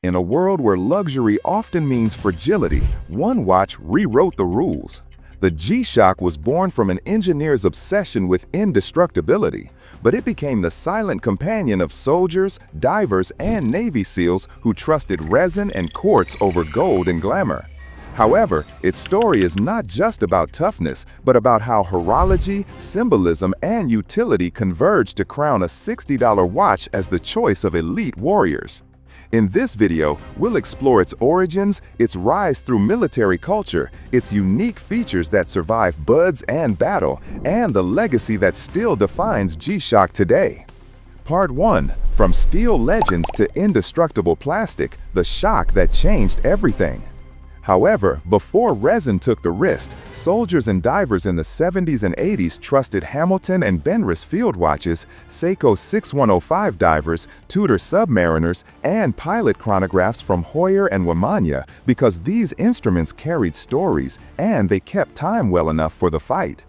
In a world where luxury often means fragility, one watch rewrote the rules. The G-Shock was born from an engineer's obsession with indestructibility, but it became the silent companion of soldiers, divers, and Navy SEALs who trusted resin and quartz over gold and glamour. However, its story is not just about toughness, but about how horology, symbolism, and utility converged to crown a $60 watch as the choice of elite warriors. In this video, we'll explore its origins, its rise through military culture, its unique features that survive buds and battle, and the legacy that still defines G-Shock today. Part 1. From steel legends to indestructible plastic, the shock that changed everything. However, before resin took the wrist, soldiers and divers in the 70s and 80s trusted Hamilton and Benris field watches, Seiko 6105 divers, Tudor submariners, and pilot chronographs from Hoyer and Wamanya because these instruments carried stories and they kept time well enough for the fight.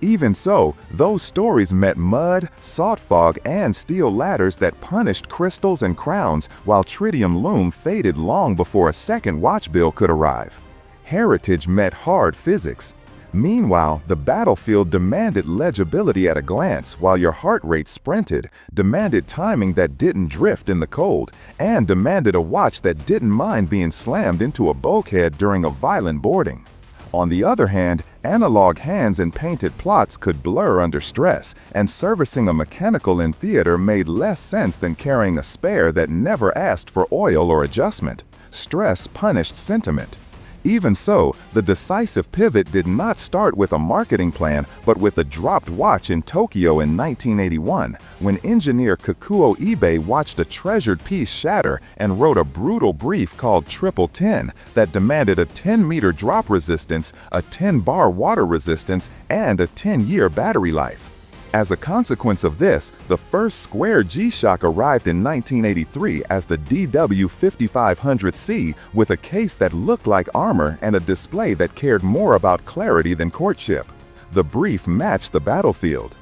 Even so, those stories met mud, salt fog, and steel ladders that punished crystals and crowns, while tritium loom faded long before a second watch bill could arrive. Heritage met hard physics. Meanwhile, the battlefield demanded legibility at a glance, while your heart rate sprinted, demanded timing that didn't drift in the cold, and demanded a watch that didn't mind being slammed into a bulkhead during a violent boarding. On the other hand, analog hands and painted plots could blur under stress, and servicing a mechanical in theater made less sense than carrying a spare that never asked for oil or adjustment. Stress punished sentiment. Even so, the decisive pivot did not start with a marketing plan, but with a dropped watch in Tokyo in 1981, when engineer Kakuo Ibe watched a treasured piece shatter and wrote a brutal brief called 1010 that demanded a 10-meter drop resistance, a 10-bar water resistance, and a 10-year battery life. As a consequence of this, the first square G-Shock arrived in 1983 as the DW5500C with a case that looked like armor and a display that cared more about clarity than courtship. The brief matched the battlefield.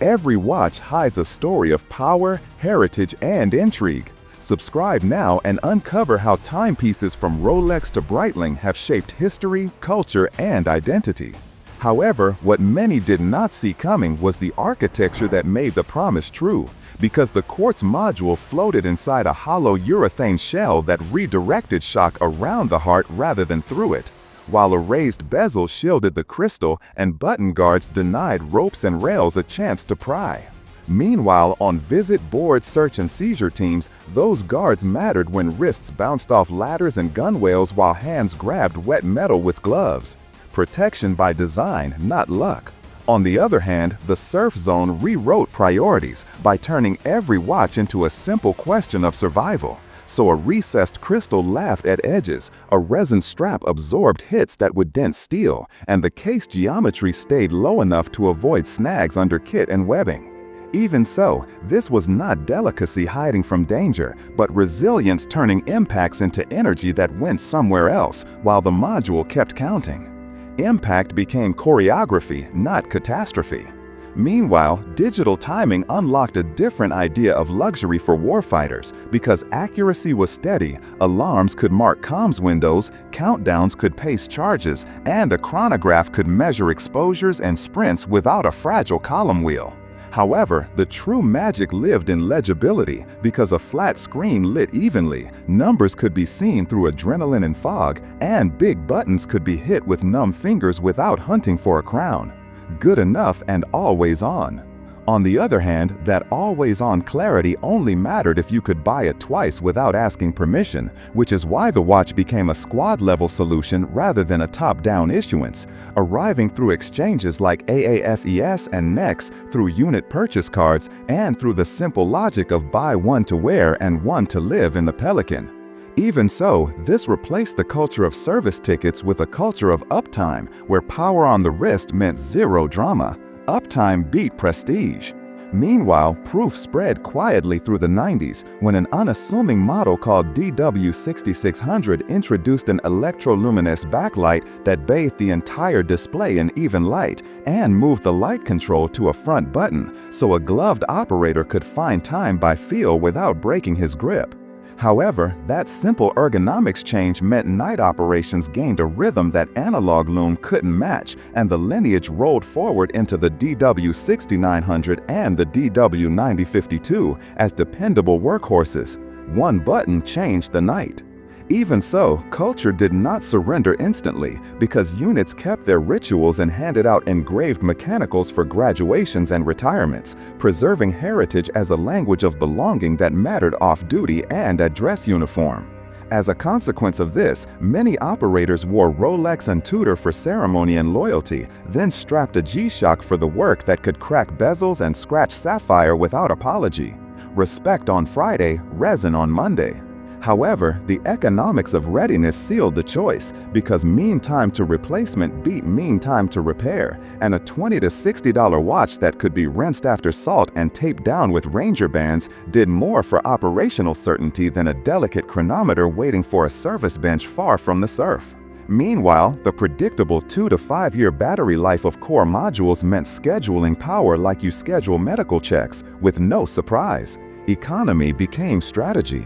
Every watch hides a story of power, heritage, and intrigue. Subscribe now and uncover how timepieces from Rolex to Breitling have shaped history, culture, and identity. However, what many did not see coming was the architecture that made the promise true, because the quartz module floated inside a hollow urethane shell that redirected shock around the heart rather than through it, while a raised bezel shielded the crystal and button guards denied ropes and rails a chance to pry. Meanwhile, on visit, board, search, and seizure teams, those guards mattered when wrists bounced off ladders and gunwales while hands grabbed wet metal with gloves. Protection by design, not luck. On the other hand, the surf zone rewrote priorities by turning every watch into a simple question of survival. So a recessed crystal laughed at edges, a resin strap absorbed hits that would dent steel, and the case geometry stayed low enough to avoid snags under kit and webbing. Even so, this was not delicacy hiding from danger, but resilience turning impacts into energy that went somewhere else, while the module kept counting. Impact became choreography, not catastrophe. Meanwhile, digital timing unlocked a different idea of luxury for warfighters because accuracy was steady, alarms could mark comms windows, countdowns could pace charges, and a chronograph could measure exposures and sprints without a fragile column wheel. However, the true magic lived in legibility because a flat screen lit evenly, numbers could be seen through adrenaline and fog, and big buttons could be hit with numb fingers without hunting for a crown. Good enough and always on. On the other hand, that always-on clarity only mattered if you could buy it twice without asking permission, which is why the watch became a squad-level solution rather than a top-down issuance, arriving through exchanges like AAFES and NEX, through unit purchase cards, and through the simple logic of buy one to wear and one to live in the Pelican. Even so, this replaced the culture of service tickets with a culture of uptime, where power on the wrist meant zero drama. Uptime beat prestige. Meanwhile, proof spread quietly through the 90s when an unassuming model called DW6600 introduced an electroluminescent backlight that bathed the entire display in even light and moved the light control to a front button so a gloved operator could find time by feel without breaking his grip. However, that simple ergonomics change meant night operations gained a rhythm that analog loom couldn't match, and the lineage rolled forward into the DW6900 and the DW9052 as dependable workhorses. One button changed the night. Even so, culture did not surrender instantly, because units kept their rituals and handed out engraved mechanicals for graduations and retirements, preserving heritage as a language of belonging that mattered off-duty and at dress uniform. As a consequence of this, many operators wore Rolex and Tudor for ceremony and loyalty, then strapped a G-Shock for the work that could crack bezels and scratch sapphire without apology. Respect on Friday, resin on Monday. However, the economics of readiness sealed the choice, because mean time to replacement beat mean time to repair, and a $20 to $60 watch that could be rinsed after salt and taped down with Ranger bands did more for operational certainty than a delicate chronometer waiting for a service bench far from the surf. Meanwhile, the predictable 2 to 5 year battery life of core modules meant scheduling power like you schedule medical checks, with no surprise. Economy became strategy.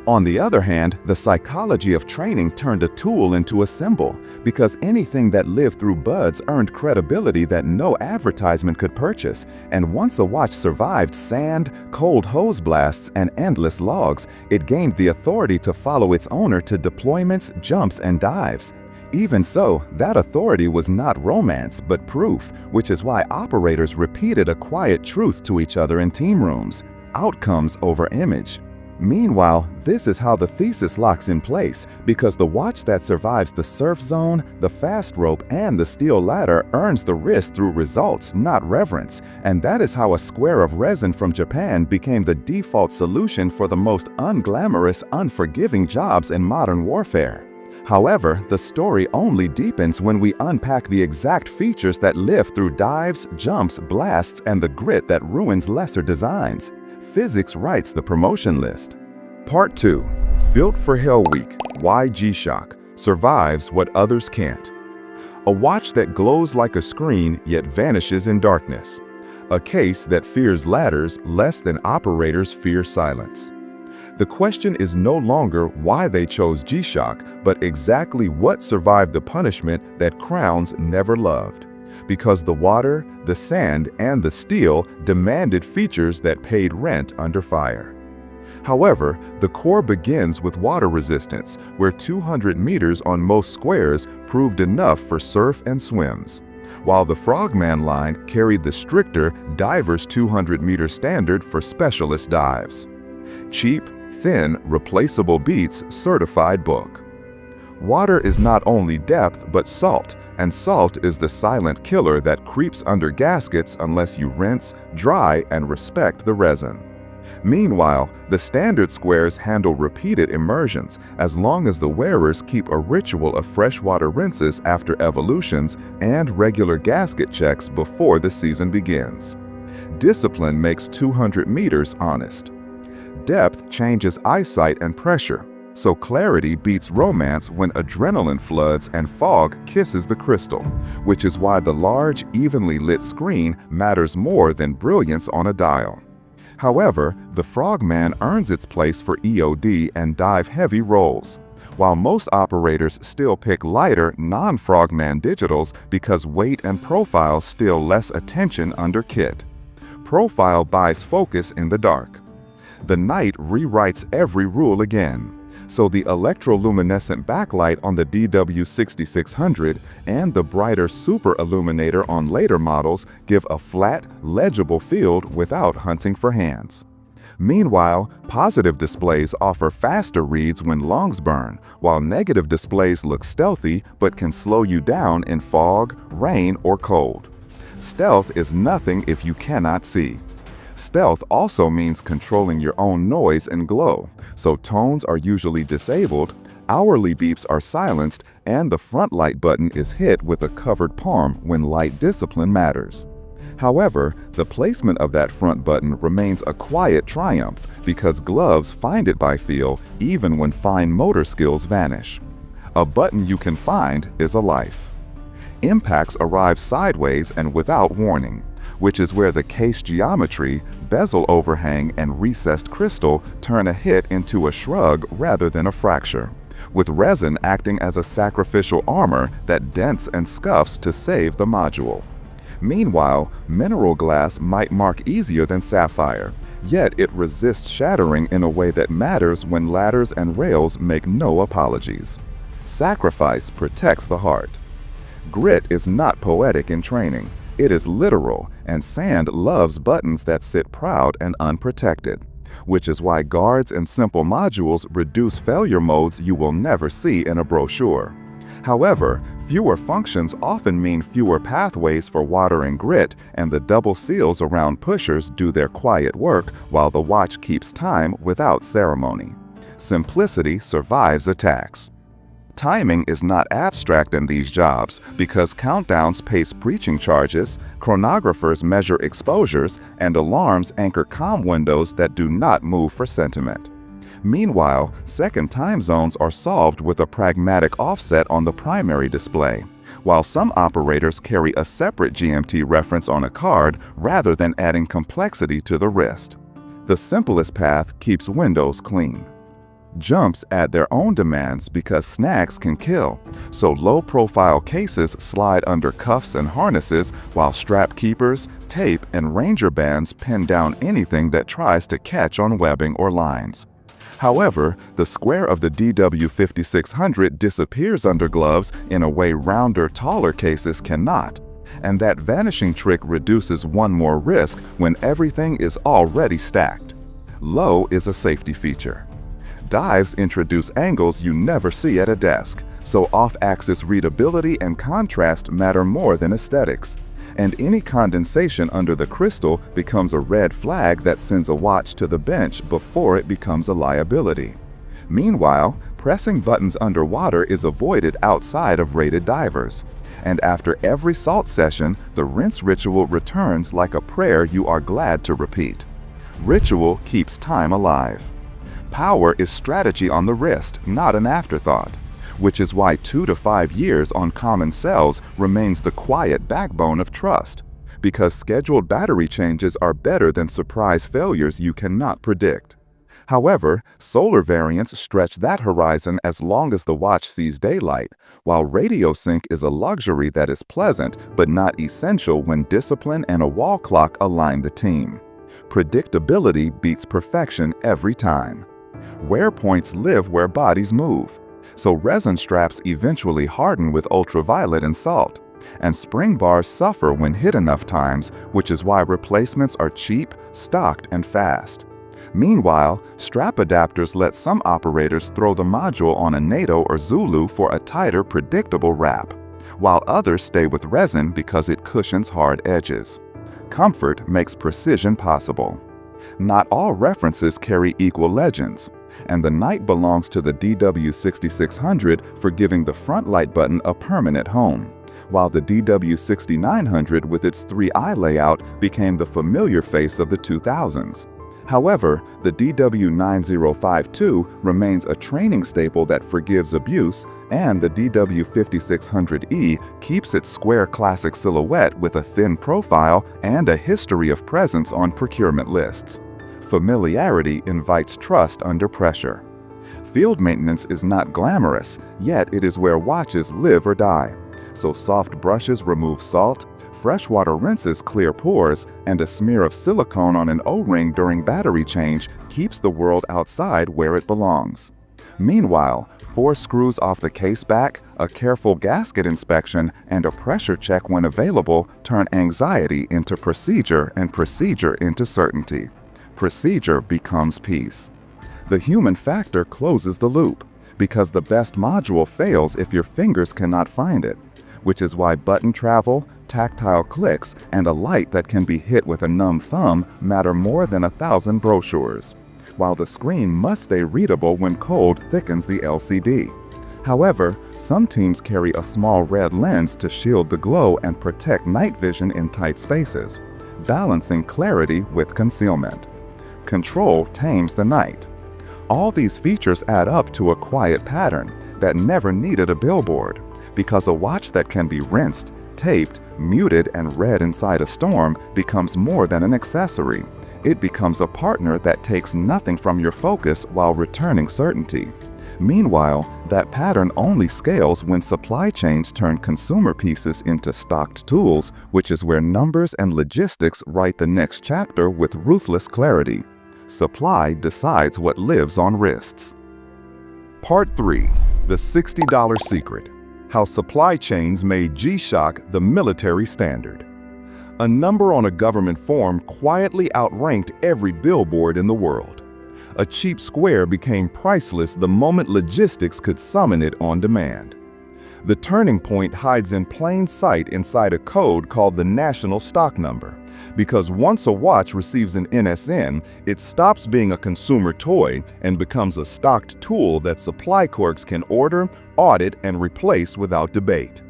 On the other hand, the psychology of training turned a tool into a symbol, because anything that lived through buds earned credibility that no advertisement could purchase, and once a watch survived sand, cold hose blasts, and endless logs, it gained the authority to follow its owner to deployments, jumps, and dives. Even so, that authority was not romance, but proof, which is why operators repeated a quiet truth to each other in team rooms: outcomes over image. Meanwhile, this is how the thesis locks in place, because the watch that survives the surf zone, the fast rope, and the steel ladder earns the wrist through results, not reverence, and that is how a square of resin from Japan became the default solution for the most unglamorous, unforgiving jobs in modern warfare. However, the story only deepens when we unpack the exact features that live through dives, jumps, blasts, and the grit that ruins lesser designs. Physics writes the promotion list. Part 2. Built for Hell Week, why G-Shock survives what others can't. A watch that glows like a screen yet vanishes in darkness. A case that fears ladders less than operators fear silence. The question is no longer why they chose G-Shock, but exactly what survived the punishment that crowns never loved. Because the water, the sand, and the steel demanded features that paid rent under fire. However, the core begins with water resistance, where 200 meters on most squares proved enough for surf and swims, while the Frogman line carried the stricter diver's 200-meter standard for specialist dives. Cheap, thin, replaceable beats certified book. Water is not only depth but salt, and salt is the silent killer that creeps under gaskets unless you rinse, dry, and respect the resin. Meanwhile, the standard squares handle repeated immersions as long as the wearers keep a ritual of freshwater rinses after evolutions and regular gasket checks before the season begins. Discipline makes 200 meters honest. Depth changes eyesight and pressure, so clarity beats romance when adrenaline floods and fog kisses the crystal, which is why the large, evenly lit screen matters more than brilliance on a dial. However, the Frogman earns its place for EOD and dive-heavy roles, while most operators still pick lighter, non-Frogman digitals because weight and profile steal less attention under kit. Profile buys focus in the dark. The night rewrites every rule again. So the electroluminescent backlight on the DW6600 and the brighter super illuminator on later models give a flat, legible field without hunting for hands. Meanwhile, positive displays offer faster reads when longs burn, while negative displays look stealthy but can slow you down in fog, rain, or cold. Stealth is nothing if you cannot see. Stealth also means controlling your own noise and glow, so tones are usually disabled, hourly beeps are silenced, and the front light button is hit with a covered palm when light discipline matters. However, the placement of that front button remains a quiet triumph because gloves find it by feel even when fine motor skills vanish. A button you can find is a life. Impacts arrive sideways and without warning, which is where the case geometry, bezel overhang and recessed crystal turn a hit into a shrug rather than a fracture, with resin acting as a sacrificial armor that dents and scuffs to save the module. Meanwhile, mineral glass might mark easier than sapphire, yet it resists shattering in a way that matters when ladders and rails make no apologies. Sacrifice protects the heart. Grit is not poetic in training. It is literal, and sand loves buttons that sit proud and unprotected, which is why guards and simple modules reduce failure modes you will never see in a brochure. However, fewer functions often mean fewer pathways for water and grit, and the double seals around pushers do their quiet work while the watch keeps time without ceremony. Simplicity survives attacks. Timing is not abstract in these jobs because countdowns pace breaching charges, chronographers measure exposures, and alarms anchor comm windows that do not move for sentiment. Meanwhile, second time zones are solved with a pragmatic offset on the primary display, while some operators carry a separate GMT reference on a card rather than adding complexity to the wrist. The simplest path keeps windows clean. Jumps add their own demands because snags can kill, so low-profile cases slide under cuffs and harnesses while strap keepers, tape, and ranger bands pin down anything that tries to catch on webbing or lines. However, the square of the DW5600 disappears under gloves in a way rounder, taller cases cannot, and that vanishing trick reduces one more risk when everything is already stacked. Low is a safety feature. Dives introduce angles you never see at a desk, so off-axis readability and contrast matter more than aesthetics. And any condensation under the crystal becomes a red flag that sends a watch to the bench before it becomes a liability. Meanwhile, pressing buttons underwater is avoided outside of rated divers. And after every salt session, the rinse ritual returns like a prayer you are glad to repeat. Ritual keeps time alive. Power is strategy on the wrist, not an afterthought, which is why 2 to 5 years on common cells remains the quiet backbone of trust, because scheduled battery changes are better than surprise failures you cannot predict. However, solar variants stretch that horizon as long as the watch sees daylight, while radio sync is a luxury that is pleasant but not essential when discipline and a wall clock align the team. Predictability beats perfection every time. Wear points live where bodies move, so resin straps eventually harden with ultraviolet and salt, and spring bars suffer when hit enough times, which is why replacements are cheap, stocked, and fast. Meanwhile, strap adapters let some operators throw the module on a NATO or Zulu for a tighter, predictable wrap, while others stay with resin because it cushions hard edges. Comfort makes precision possible. Not all references carry equal legends, and the night belongs to the DW6600 for giving the front light button a permanent home, while the DW6900 with its 3-eye layout became the familiar face of the 2000s. However, the DW9052 remains a training staple that forgives abuse, and the DW5600E keeps its square classic silhouette with a thin profile and a history of presence on procurement lists. Familiarity invites trust under pressure. Field maintenance is not glamorous, yet it is where watches live or die. So soft brushes remove salt, freshwater rinses clear pores, and a smear of silicone on an O-ring during battery change keeps the world outside where it belongs. Meanwhile, 4 screws off the case back, a careful gasket inspection, and a pressure check when available turn anxiety into procedure and procedure into certainty. Procedure becomes peace. The human factor closes the loop, because the best module fails if your fingers cannot find it, which is why button travel, tactile clicks, and a light that can be hit with a numb thumb matter more than 1,000 brochures, while the screen must stay readable when cold thickens the LCD. However, some teams carry a small red lens to shield the glow and protect night vision in tight spaces, balancing clarity with concealment. Control tames the night. All these features add up to a quiet pattern that never needed a billboard, because a watch that can be rinsed, taped, muted, and read inside a storm becomes more than an accessory. It becomes a partner that takes nothing from your focus while returning certainty. Meanwhile, that pattern only scales when supply chains turn consumer pieces into stocked tools, which is where numbers and logistics write the next chapter with ruthless clarity. Supply decides what lives on wrists. Part 3. The $60 Secret. How supply chains made G-Shock the military standard. A number on a government form quietly outranked every billboard in the world. A cheap square became priceless the moment logistics could summon it on demand. The turning point hides in plain sight inside a code called the National Stock Number, because once a watch receives an NSN, it stops being a consumer toy and becomes a stocked tool that supply clerks can order, audit, and replace without debate.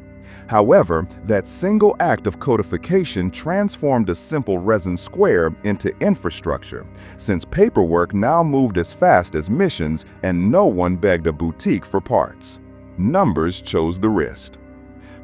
However, that single act of codification transformed a simple resin square into infrastructure, since paperwork now moved as fast as missions and no one begged a boutique for parts. Numbers chose the wrist.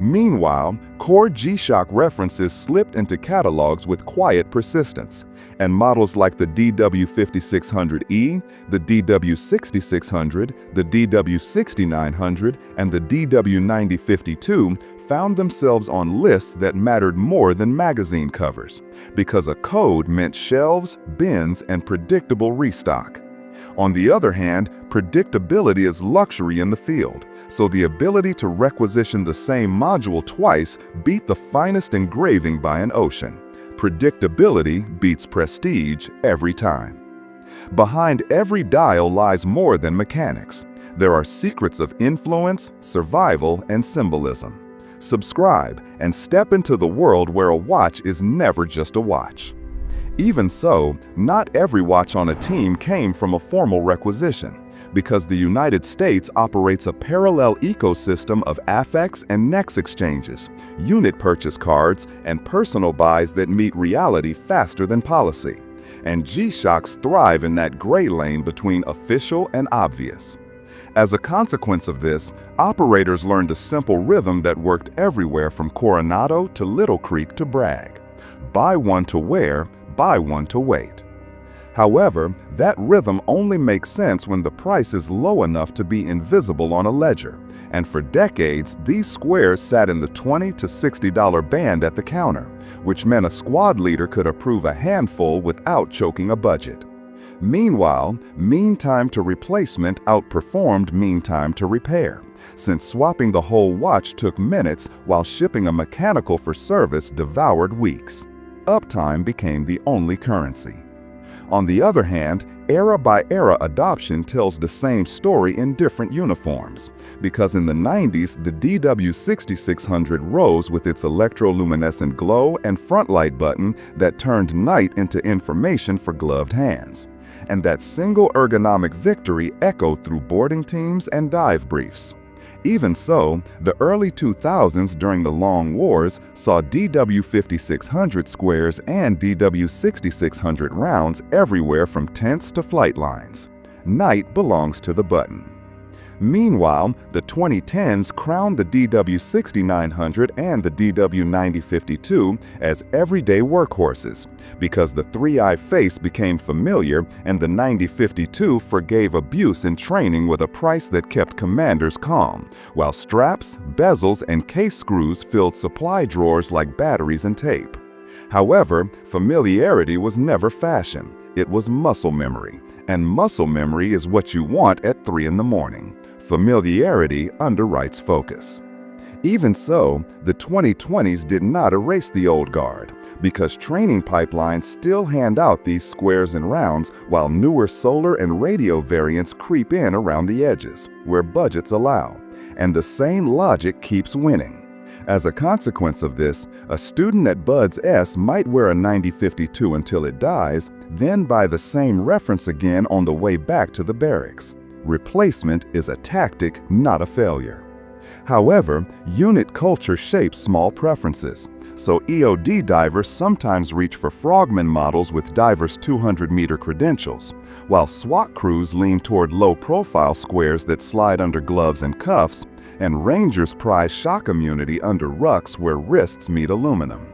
Meanwhile, core G-Shock references slipped into catalogs with quiet persistence, and models like the DW5600E, the DW6600, the DW6900, and the DW9052 found themselves on lists that mattered more than magazine covers, because a code meant shelves, bins, and predictable restock. On the other hand, predictability is luxury in the field, so the ability to requisition the same module twice beat the finest engraving by an ocean. Predictability beats prestige every time. Behind every dial lies more than mechanics. There are secrets of influence, survival, and symbolism. Subscribe and step into the world where a watch is never just a watch. Even so, not every watch on a team came from a formal requisition, because the United States operates a parallel ecosystem of affix and next exchanges, unit purchase cards, and personal buys that meet reality faster than policy. And G-Shocks thrive in that gray lane between official and obvious. As a consequence of this, operators learned a simple rhythm that worked everywhere from Coronado to Little Creek to Bragg. Buy one to wear, buy one to wait. However, that rhythm only makes sense when the price is low enough to be invisible on a ledger, and for decades these squares sat in the $20 to $60 band at the counter, which meant a squad leader could approve a handful without choking a budget. Meanwhile, mean time to replacement outperformed mean time to repair, since swapping the whole watch took minutes while shipping a mechanical for service devoured weeks. Uptime became the only currency. On the other hand, era-by-era adoption tells the same story in different uniforms, because in the 90s, the DW6600 rose with its electroluminescent glow and front light button that turned night into information for gloved hands. And that single ergonomic victory echoed through boarding teams and dive briefs. Even so, the early 2000s during the Long Wars saw DW5600 squares and DW6600 rounds everywhere from tents to flight lines. Night belongs to the button. Meanwhile, the 2010s crowned the DW6900 and the DW9052 as everyday workhorses, because the 3-eye face became familiar and the 9052 forgave abuse in training with a price that kept commanders calm, while straps, bezels, and case screws filled supply drawers like batteries and tape. However, familiarity was never fashion. It was muscle memory, and muscle memory is what you want at 3 in the morning. Familiarity underwrites focus. Even so, the 2020s did not erase the old guard, because training pipelines still hand out these squares and rounds while newer solar and radio variants creep in around the edges, where budgets allow, and the same logic keeps winning. As a consequence of this, a student at Buds S might wear a 9052 until it dies, then buy the same reference again on the way back to the barracks. Replacement is a tactic, not a failure. However, unit culture shapes small preferences, so EOD divers sometimes reach for frogman models with divers' 200-meter credentials, while SWAT crews lean toward low-profile squares that slide under gloves and cuffs, and Rangers prize shock immunity under rucks where wrists meet aluminum.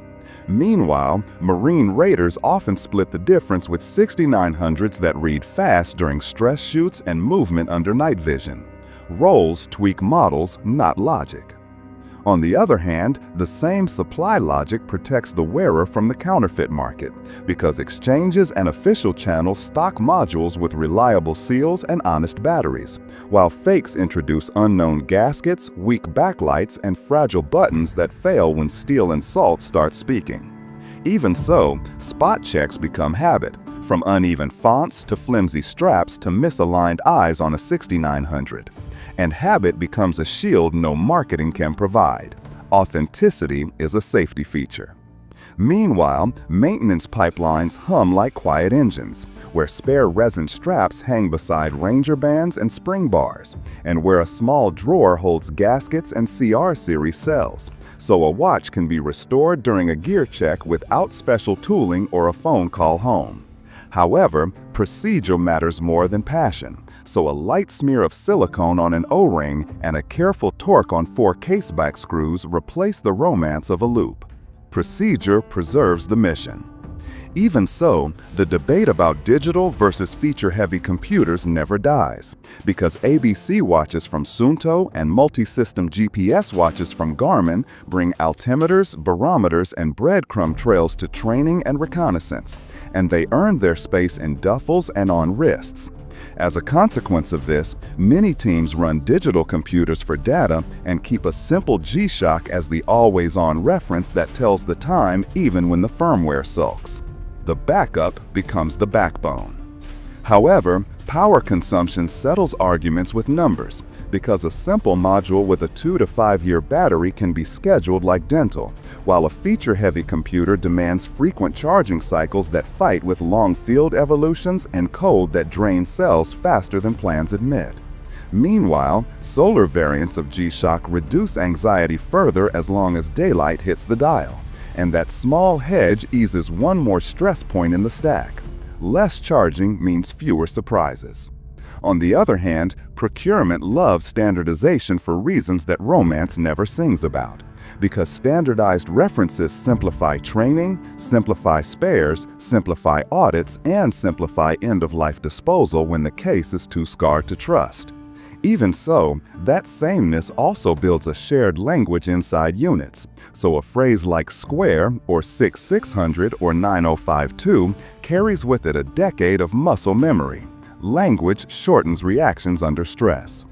Meanwhile, Marine Raiders often split the difference with 6900s that read fast during stress shoots and movement under night vision. Roles tweak models, not logic. On the other hand, the same supply logic protects the wearer from the counterfeit market, because exchanges and official channels stock modules with reliable seals and honest batteries, while fakes introduce unknown gaskets, weak backlights, and fragile buttons that fail when steel and salt start speaking. Even so, spot checks become habit, from uneven fonts to flimsy straps to misaligned eyes on a 6900. And habit becomes a shield no marketing can provide. Authenticity is a safety feature. Meanwhile, maintenance pipelines hum like quiet engines, where spare resin straps hang beside Ranger bands and spring bars, and where a small drawer holds gaskets and CR series cells, so a watch can be restored during a gear check without special tooling or a phone call home. However, procedure matters more than passion, so a light smear of silicone on an O-ring and a careful torque on 4 caseback screws replace the romance of a loop. Procedure preserves the mission. Even so, the debate about digital versus feature-heavy computers never dies, because ABC watches from Suunto and multi-system GPS watches from Garmin bring altimeters, barometers, and breadcrumb trails to training and reconnaissance, and they earn their space in duffels and on wrists. As a consequence of this, many teams run digital computers for data and keep a simple G-Shock as the always-on reference that tells the time even when the firmware sulks. The backup becomes the backbone. However, power consumption settles arguments with numbers, because a simple module with a 2 to 5 year battery can be scheduled like dental, while a feature-heavy computer demands frequent charging cycles that fight with long field evolutions and code that drains cells faster than plans admit. Meanwhile, solar variants of G-Shock reduce anxiety further as long as daylight hits the dial, and that small hedge eases one more stress point in the stack. Less charging means fewer surprises. On the other hand, procurement loves standardization for reasons that romance never sings about, because standardized references simplify training, simplify spares, simplify audits, and simplify end-of-life disposal when the case is too scarred to trust. Even so, that sameness also builds a shared language inside units, so a phrase like square, or 6600, or 9052 carries with it a decade of muscle memory. Language shortens reactions under stress.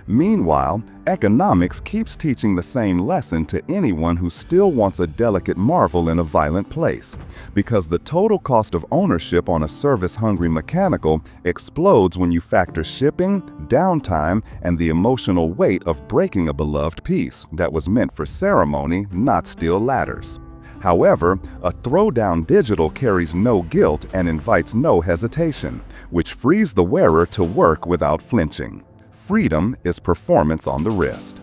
Meanwhile, economics keeps teaching the same lesson to anyone who still wants a delicate marvel in a violent place, because the total cost of ownership on a service-hungry mechanical explodes when you factor shipping, downtime, and the emotional weight of breaking a beloved piece that was meant for ceremony, not steel ladders. However, a throwdown digital carries no guilt and invites no hesitation, which frees the wearer to work without flinching. Freedom is performance on the wrist.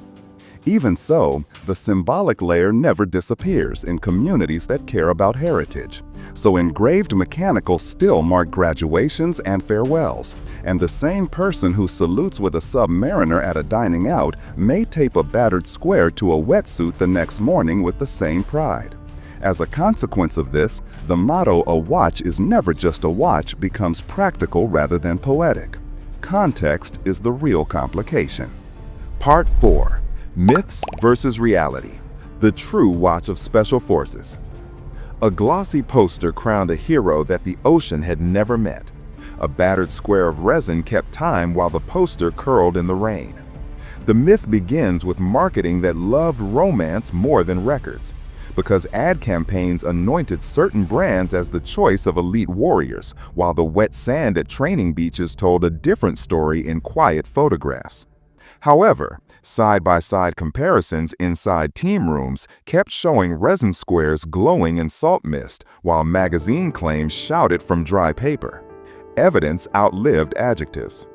Even so, the symbolic layer never disappears in communities that care about heritage. So engraved mechanicals still mark graduations and farewells, and the same person who salutes with a submariner at a dining out may tape a battered square to a wetsuit the next morning with the same pride. As a consequence of this, the motto "a watch is never just a watch" becomes practical rather than poetic. Context is the real complication. Part 4. Myths versus reality. The true watch of Special Forces. A glossy poster crowned a hero that the ocean had never met. A battered square of resin kept time while the poster curled in the rain. The myth begins with marketing that loved romance more than records, because ad campaigns anointed certain brands as the choice of elite warriors, while the wet sand at training beaches told a different story in quiet photographs. However, side-by-side comparisons inside team rooms kept showing resin squares glowing in salt mist, while magazine claims shouted from dry paper. Evidence outlived adjectives.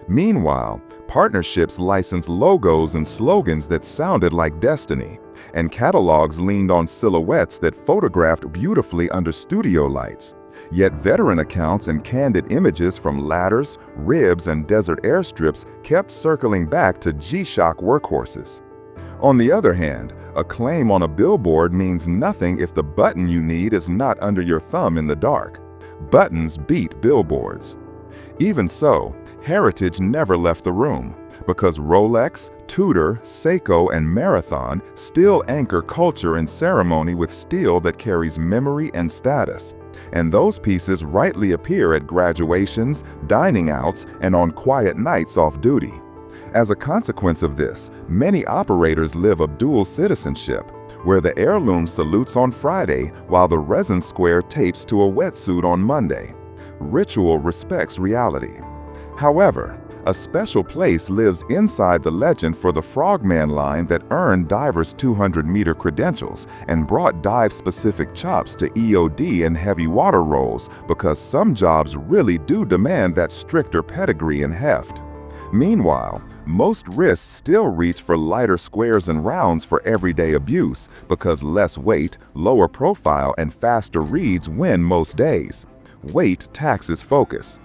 Meanwhile, partnerships licensed logos and slogans that sounded like destiny, and catalogs leaned on silhouettes that photographed beautifully under studio lights. Yet veteran accounts and candid images from ladders, ribs, and desert airstrips kept circling back to G-Shock workhorses. On the other hand, A claim on a billboard means nothing if the button you need is not under your thumb in the dark. Buttons beat billboards. Even so, heritage never left the room, because Rolex, Tudor, Seiko, and Marathon still anchor culture and ceremony with steel that carries memory and status. And those pieces rightly appear at graduations, dining outs, and on quiet nights off duty. As a consequence of this, many operators live a dual citizenship, where the heirloom salutes on Friday while the resin square tapes to a wetsuit on Monday. Ritual respects reality. However, a special place lives inside the legend for the Frogman line that earned divers 200-meter credentials and brought dive-specific chops to EOD and heavy water rolls, because some jobs really do demand that stricter pedigree and heft. Meanwhile, most wrists still reach for lighter squares and rounds for everyday abuse, because less weight, lower profile, and faster reads win most days. Weight taxes focus.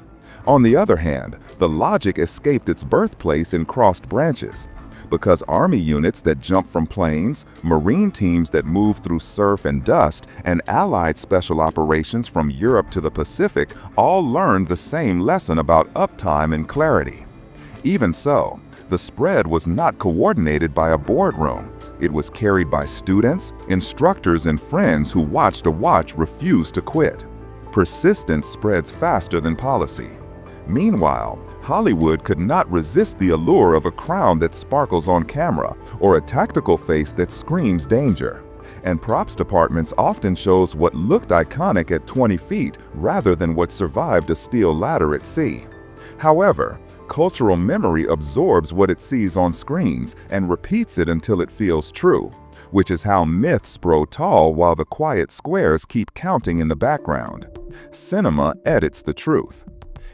On the other hand, the logic escaped its birthplace in crossed branches, because Army units that jump from planes, Marine teams that move through surf and dust, and Allied special operations from Europe to the Pacific all learned the same lesson about uptime and clarity. Even so, the spread was not coordinated by a boardroom. It was carried by students, instructors, and friends who watched a watch refuse to quit. Persistence spreads faster than policy. Meanwhile, Hollywood could not resist the allure of a crown that sparkles on camera or a tactical face that screams danger. And props departments often shows what looked iconic at 20 feet rather than what survived a steel ladder at sea. However, cultural memory absorbs what it sees on screens and repeats it until it feels true, which is how myths grow tall while the quiet squares keep counting in the background. Cinema edits the truth.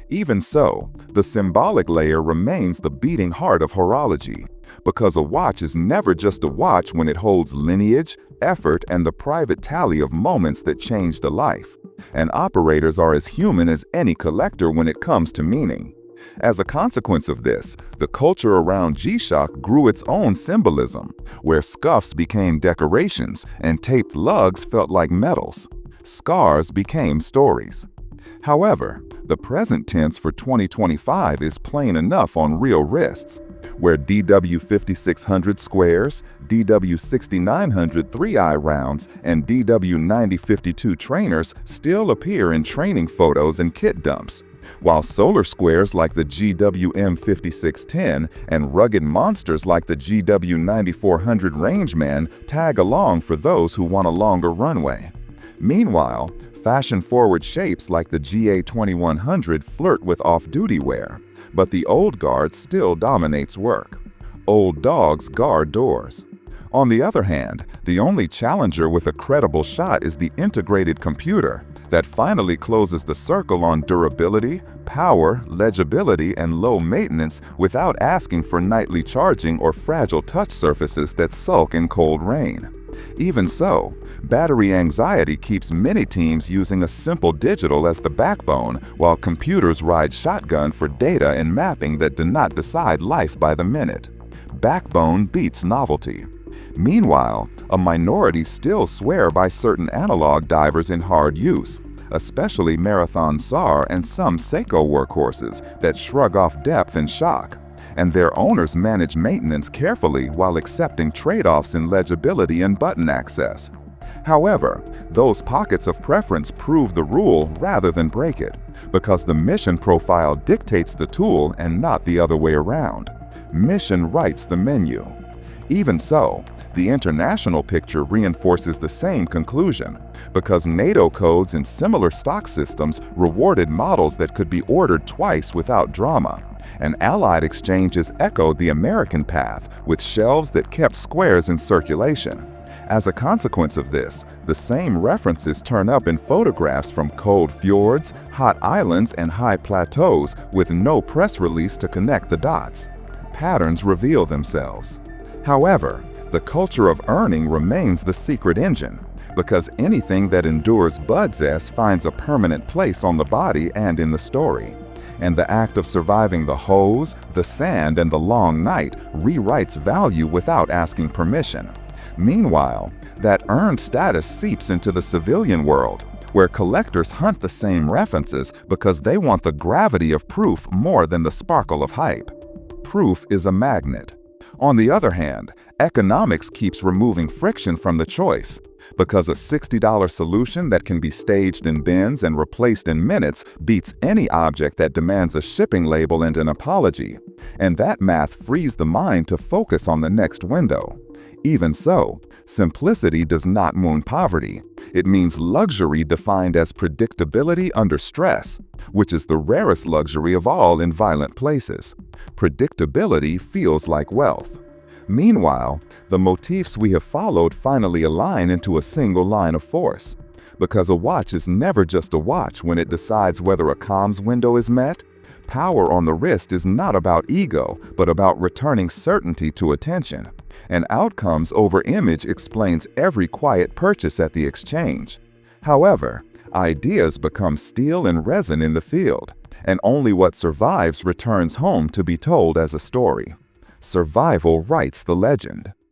Even so, the symbolic layer remains the beating heart of horology, because a watch is never just a watch when it holds lineage, effort, and the private tally of moments that changed a life. And operators are as human as any collector when it comes to meaning. As a consequence of this, the culture around G-Shock grew its own symbolism, where scuffs became decorations and taped lugs felt like medals. Scars became stories. However, the present tense for 2025 is plain enough on real wrists, where DW5600 squares, DW6900 3-eye rounds, and DW9052 trainers still appear in training photos and kit dumps, while solar squares like the GWM5610 and rugged monsters like the GW9400 Rangeman tag along for those who want a longer runway. Meanwhile, fashion-forward shapes like the GA2100 flirt with off-duty wear, but the old guard still dominates work. Old dogs guard doors. On the other hand, the only challenger with a credible shot is the integrated computer that finally closes the circle on durability, power, legibility, and low maintenance without asking for nightly charging or fragile touch surfaces that sulk in cold rain. Even so, battery anxiety keeps many teams using a simple digital as the backbone, while computers ride shotgun for data and mapping that do not decide life by the minute. Backbone beats novelty. Meanwhile, a minority still swear by certain analog divers in hard use, especially Marathon SAR and some Seiko workhorses that shrug off depth and shock, and their owners manage maintenance carefully while accepting trade-offs in legibility and button access. However, those pockets of preference prove the rule rather than break it, because the mission profile dictates the tool and not the other way around. Mission writes the menu. Even so, the international picture reinforces the same conclusion, because NATO codes and similar stock systems rewarded models that could be ordered twice without drama, and Allied exchanges echoed the American path with shelves that kept squares in circulation. As a consequence of this, the same references turn up in photographs from cold fjords, hot islands, and high plateaus with no press release to connect the dots. Patterns reveal themselves. However, the culture of earning remains the secret engine, because anything that endures Bud's finds a permanent place on the body and in the story. And the act of surviving the hose, the sand, and the long night rewrites value without asking permission. Meanwhile, that earned status seeps into the civilian world, where collectors hunt the same references because they want the gravity of proof more than the sparkle of hype. Proof is a magnet. On the other hand, economics keeps removing friction from the choice, because a $60 solution that can be staged in bins and replaced in minutes beats any object that demands a shipping label and an apology, and that math frees the mind to focus on the next window. Even so, simplicity does not mean poverty. It means luxury defined as predictability under stress, which is the rarest luxury of all in violent places. Predictability feels like wealth. Meanwhile, the motifs we have followed finally align into a single line of force. Because a watch is never just a watch when it decides whether a comms window is met, power on the wrist is not about ego, but about returning certainty to attention. And outcomes over image explains every quiet purchase at the exchange. However, ideas become steel and resin in the field, and only what survives returns home to be told as a story. Survival writes the legend.